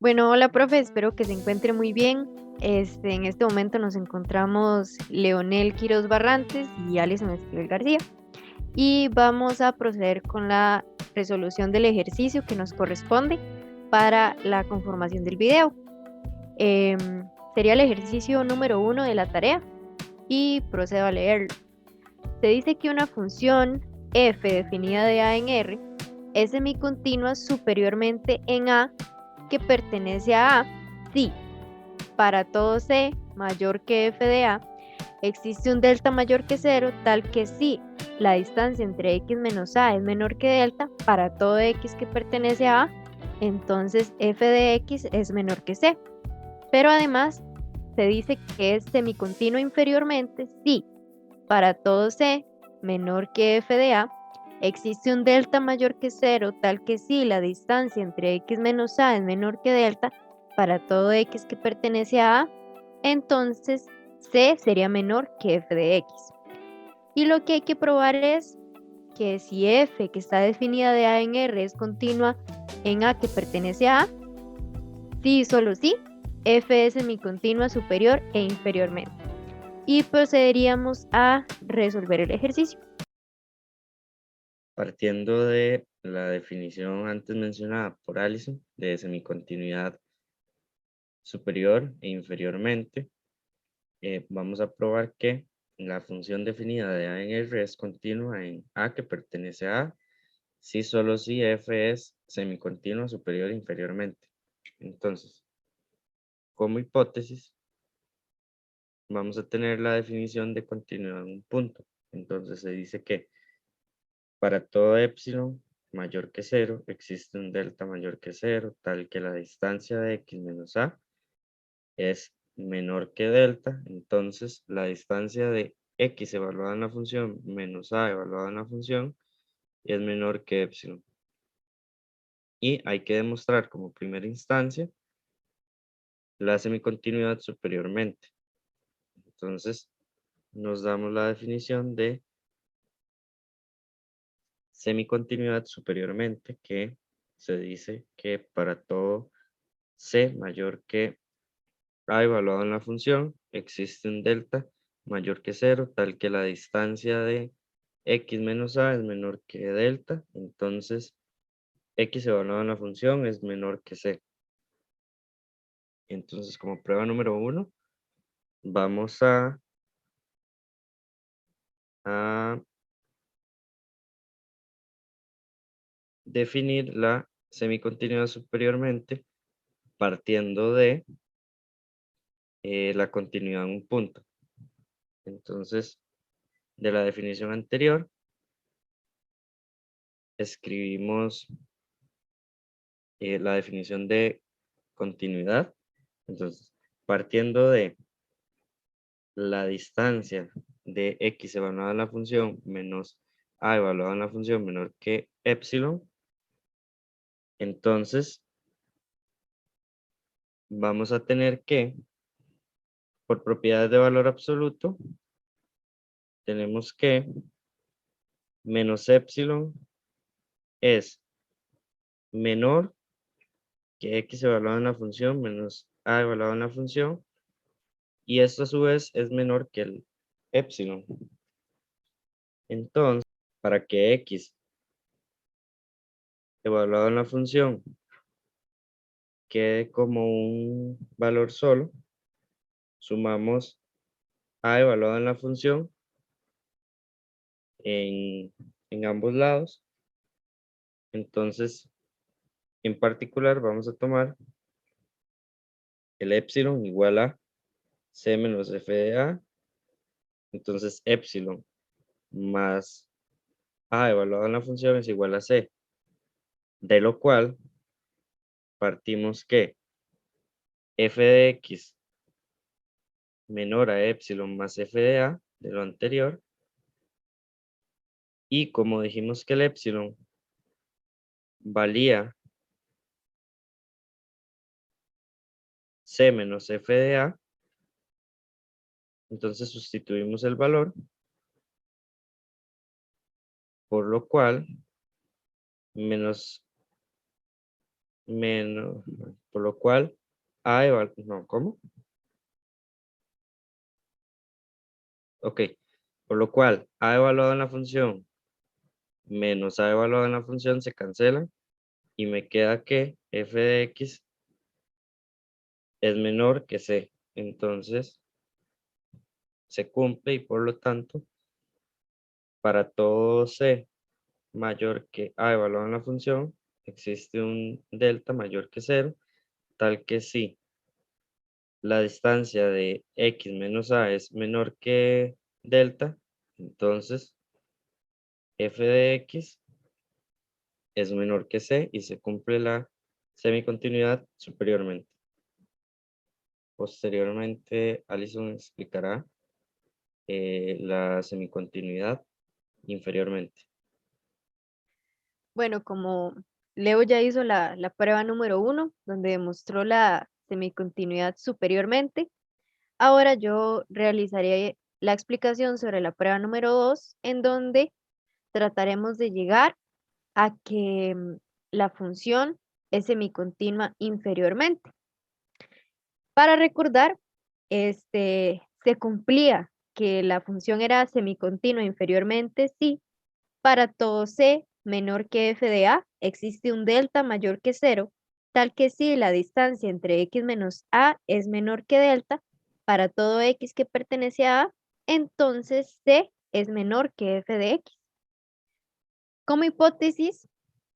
Bueno, hola profe, espero que se encuentre muy bien. En este momento nos encontramos Leonel Quiroz Barrantes y Alison Esquivel García y vamos a proceder con la resolución del ejercicio que nos corresponde para la conformación del video. Sería el ejercicio número 1 de la tarea y procedo a leerlo. Se dice que una función f definida de a en R es semicontinua superiormente en a que pertenece a si para todo c mayor que f de a existe un delta mayor que cero tal que si la distancia entre x menos a es menor que delta para todo x que pertenece a entonces f de x es menor que c. Pero además se dice que es semicontinuo inferiormente si para todo c menor que f de a existe un delta mayor que cero tal que si la distancia entre x menos a es menor que delta para todo x que pertenece a entonces c sería menor que f de x. Y lo que hay que probar es que si f que está definida de a en R es continua en a que pertenece a sí y solo sí, f es semicontinua superior e inferiormente. Y procederíamos a resolver el ejercicio. Partiendo de la definición antes mencionada por Allison de semicontinuidad superior e inferiormente, vamos a probar que la función definida de a en R es continua en a que pertenece a A, si solo si f es semicontinua superior e inferiormente. Entonces, como hipótesis, vamos a tener la definición de continuidad en un punto. Entonces se dice que para todo epsilon mayor que cero, existe un delta mayor que cero, tal que la distancia de x menos a es menor que delta. Entonces, la distancia de x evaluada en la función menos a evaluada en la función es menor que epsilon. Y hay que demostrar como primera instancia la semicontinuidad superiormente. Entonces, nos damos la definición de semicontinuidad superiormente, que se dice que para todo c mayor que a evaluado en la función, existe un delta mayor que cero, tal que la distancia de x menos a es menor que delta, entonces x evaluado en la función es menor que c. Entonces, como prueba número 1, vamos a definir la semicontinuidad superiormente partiendo de la continuidad en un punto. Entonces, de la definición anterior, escribimos la definición de continuidad. Entonces, partiendo de la distancia de x evaluada en la función menos a evaluada en la función menor que epsilon, entonces vamos a tener que, por propiedades de valor absoluto, tenemos que menos epsilon es menor que x evaluado en la función menos a evaluado en la función, y esto a su vez es menor que el epsilon. Entonces, para que x evaluado en la función quede como un valor solo, sumamos a evaluado en la función en, en ambos lados. Entonces, en particular, vamos a tomar el epsilon igual a c menos f de a. Entonces, epsilon más a evaluado en la función es igual a c, de lo cual partimos que f de x menor a epsilon más f de a, de lo anterior, y como dijimos que el epsilon valía c menos f de a, entonces sustituimos el valor, por lo cual menos menos, por lo cual A evaluado, no, ¿cómo? Ok, por lo cual A evaluado en la función menos A evaluado en la función se cancelan y me queda que f de x es menor que c. Entonces se cumple y por lo tanto para todo c mayor que A evaluado en la función existe un delta mayor que cero, tal que si la distancia de x menos a es menor que delta, entonces f de x es menor que c y se cumple la semicontinuidad superiormente. Posteriormente, Alison explicará la semicontinuidad inferiormente. Bueno, como Leo ya hizo la prueba número 1, donde demostró la semicontinuidad superiormente, ahora yo realizaré la explicación sobre la prueba número 2, en donde trataremos de llegar a que la función es semicontinua inferiormente. Para recordar, se cumplía que la función era semicontinua inferiormente si para todo c menor que f de a existe un delta mayor que cero, tal que si la distancia entre x menos a es menor que delta, para todo x que pertenece a a, entonces c es menor que f de x. Como hipótesis,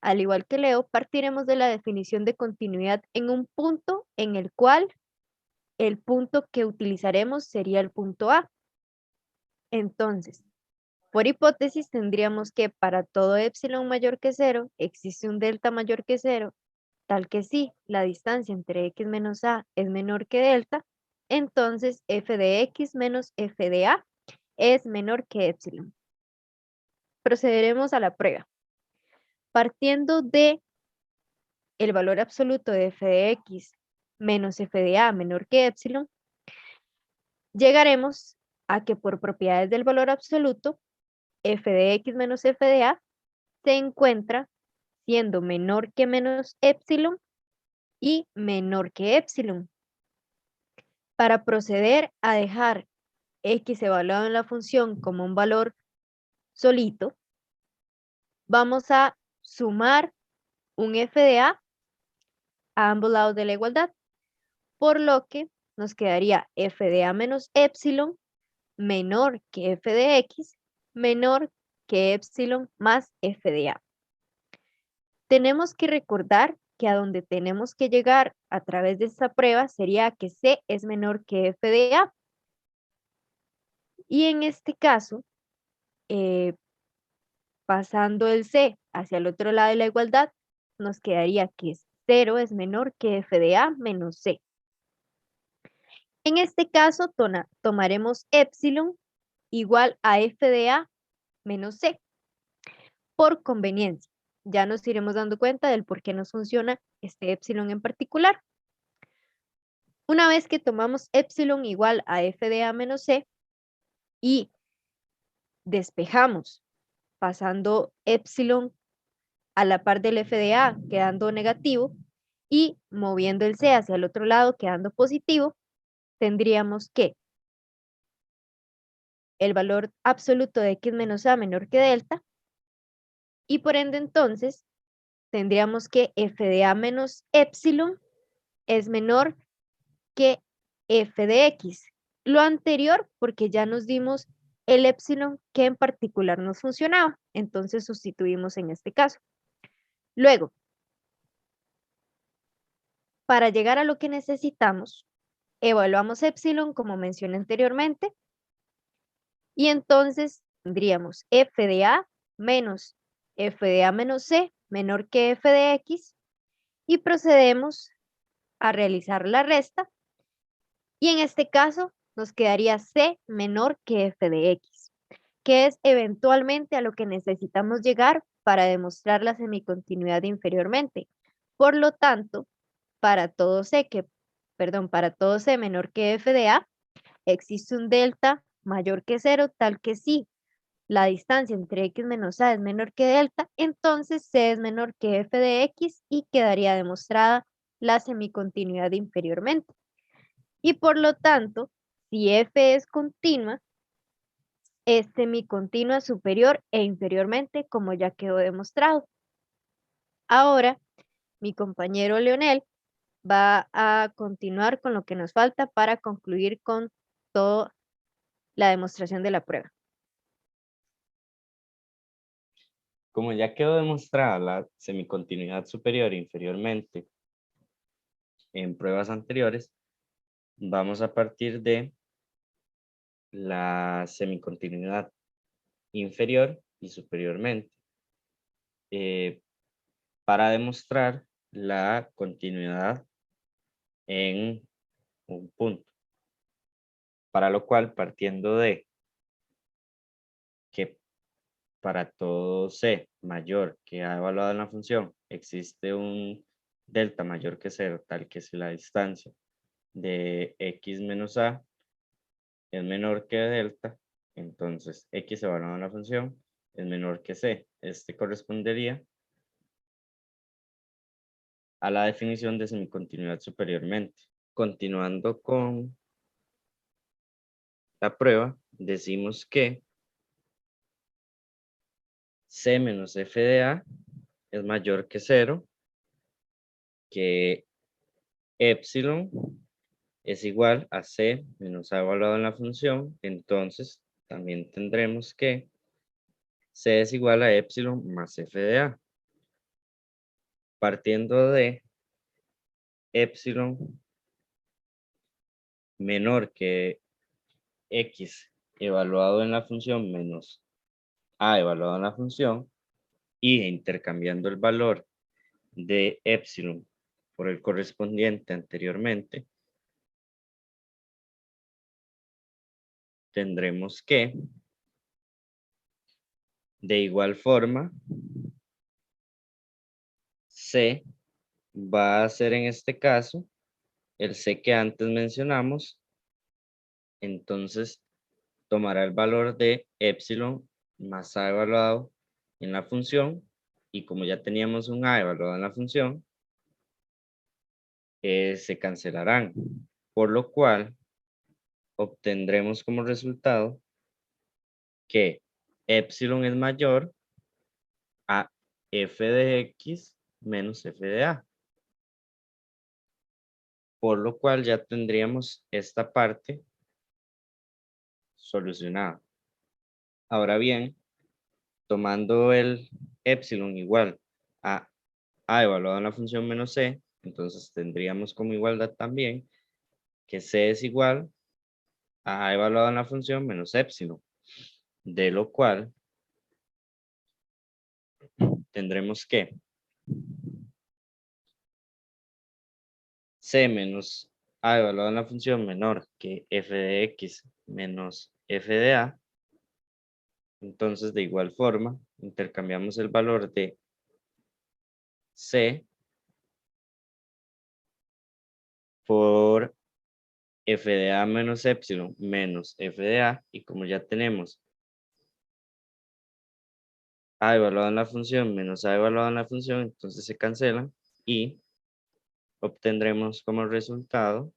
al igual que Leo, partiremos de la definición de continuidad en un punto en el cual el punto que utilizaremos sería el punto A. Entonces, por hipótesis, tendríamos que para todo epsilon mayor que cero, existe un delta mayor que cero, tal que si la distancia entre x menos a es menor que delta, entonces f de x menos f de a es menor que epsilon. Procederemos a la prueba. Partiendo de el valor absoluto de f de x menos f de a menor que epsilon, llegaremos a que por propiedades del valor absoluto, f de x menos f de a se encuentra siendo menor que menos epsilon y menor que epsilon. Para proceder a dejar x evaluado en la función como un valor solito, vamos a sumar un f de a ambos lados de la igualdad, por lo que nos quedaría f de a menos epsilon menor que f de x menor que epsilon más f de a. Tenemos que recordar que a donde tenemos que llegar a través de esta prueba sería que c es menor que f de a. Y en este caso, pasando el c hacia el otro lado de la igualdad, nos quedaría que 0 es menor que f de a menos c. En este caso, tomaremos epsilon igual a f de a menos c por conveniencia. Ya nos iremos dando cuenta del por qué nos funciona este epsilon en particular. Una vez que tomamos epsilon igual a f de a menos c y despejamos pasando epsilon a la par del f de a quedando negativo y moviendo el c hacia el otro lado quedando positivo, tendríamos que el valor absoluto de x menos a menor que delta y por ende entonces tendríamos que f de a menos epsilon es menor que f de x. Lo anterior porque ya nos dimos el epsilon que en particular nos funcionaba, entonces sustituimos en este caso. Luego, para llegar a lo que necesitamos, evaluamos epsilon como mencioné anteriormente y entonces tendríamos f de a menos f de a menos c menor que f de x y procedemos a realizar la resta y en este caso nos quedaría c menor que f de x, que es eventualmente a lo que necesitamos llegar para demostrar la semicontinuidad inferiormente. Por lo tanto, para todo c menor que f de a, existe un delta mayor que cero, tal que si la distancia entre x menos a es menor que delta, entonces c es menor que f de x y quedaría demostrada la semicontinuidad inferiormente. Y por lo tanto, si f es continua, es semicontinua superior e inferiormente, como ya quedó demostrado. Ahora, mi compañero Leonel va a continuar con lo que nos falta para concluir con toda la demostración de la prueba. Como ya quedó demostrada la semicontinuidad superior e inferiormente en pruebas anteriores, vamos a partir de la semicontinuidad inferior y superiormente para demostrar la continuidad en un punto. Para lo cual, partiendo de que para todo c mayor que a evaluado en la función existe un delta mayor que 0, tal que si la distancia de x menos a es menor que delta, entonces x evaluado en la función es menor que c. Este correspondería a la definición de semicontinuidad superiormente. Continuando con la prueba, decimos que c menos f de a es mayor que 0, que epsilon es igual a c menos a evaluado en la función, entonces también tendremos que c es igual a epsilon más f de a. Partiendo de epsilon menor que x evaluado en la función menos a evaluado en la función, y intercambiando el valor de epsilon por el correspondiente anteriormente, tendremos que, de igual forma, c va a ser en este caso el c que antes mencionamos, entonces tomará el valor de epsilon más a evaluado en la función, y como ya teníamos un a evaluado en la función, se cancelarán, por lo cual obtendremos como resultado que epsilon es mayor a f de x menos f de a, por lo cual ya tendríamos esta parte solucionada. Ahora bien, tomando el epsilon igual a evaluado en la función menos c, entonces tendríamos como igualdad también que c es igual a evaluado en la función menos epsilon, de lo cual tendremos que c menos a evaluado en la función menor que f de x menos f de a. Entonces, de igual forma, intercambiamos el valor de c por f de a menos epsilon menos f de a, y como ya tenemos a evaluado en la función menos a evaluado en la función, entonces se cancelan y obtendremos como resultado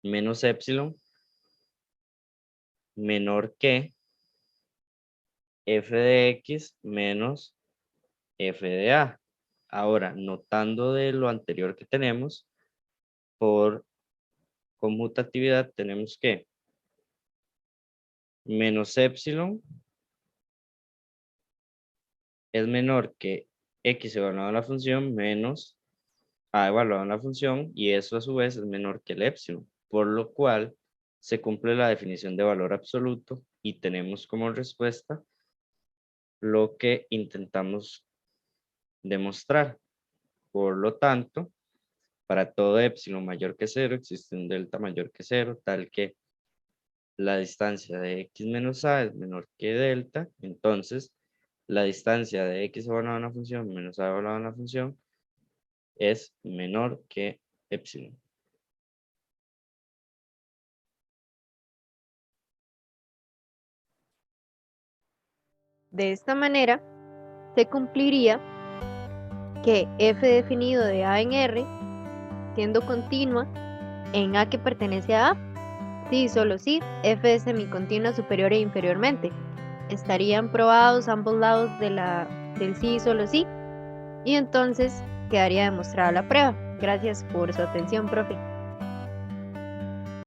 menos epsilon menor que f de x menos f de a. Ahora, notando de lo anterior que tenemos, por conmutatividad tenemos que menos epsilon es menor que x evaluado en la función menos a evaluado en la función, y eso a su vez es menor que el epsilon, por lo cual se cumple la definición de valor absoluto y tenemos como respuesta lo que intentamos demostrar. Por lo tanto, para todo epsilon mayor que 0 existe un delta mayor que 0, tal que la distancia de x menos a es menor que delta, entonces la distancia de x evaluado en la función menos a evaluado en la función es menor que epsilon. De esta manera, se cumpliría que f definido de A en R, siendo continua en A que pertenece a A, sí y solo sí, f es semicontinua superior e inferiormente. Estarían probados ambos lados del sí y solo sí, y entonces quedaría demostrada la prueba. Gracias por su atención, profe.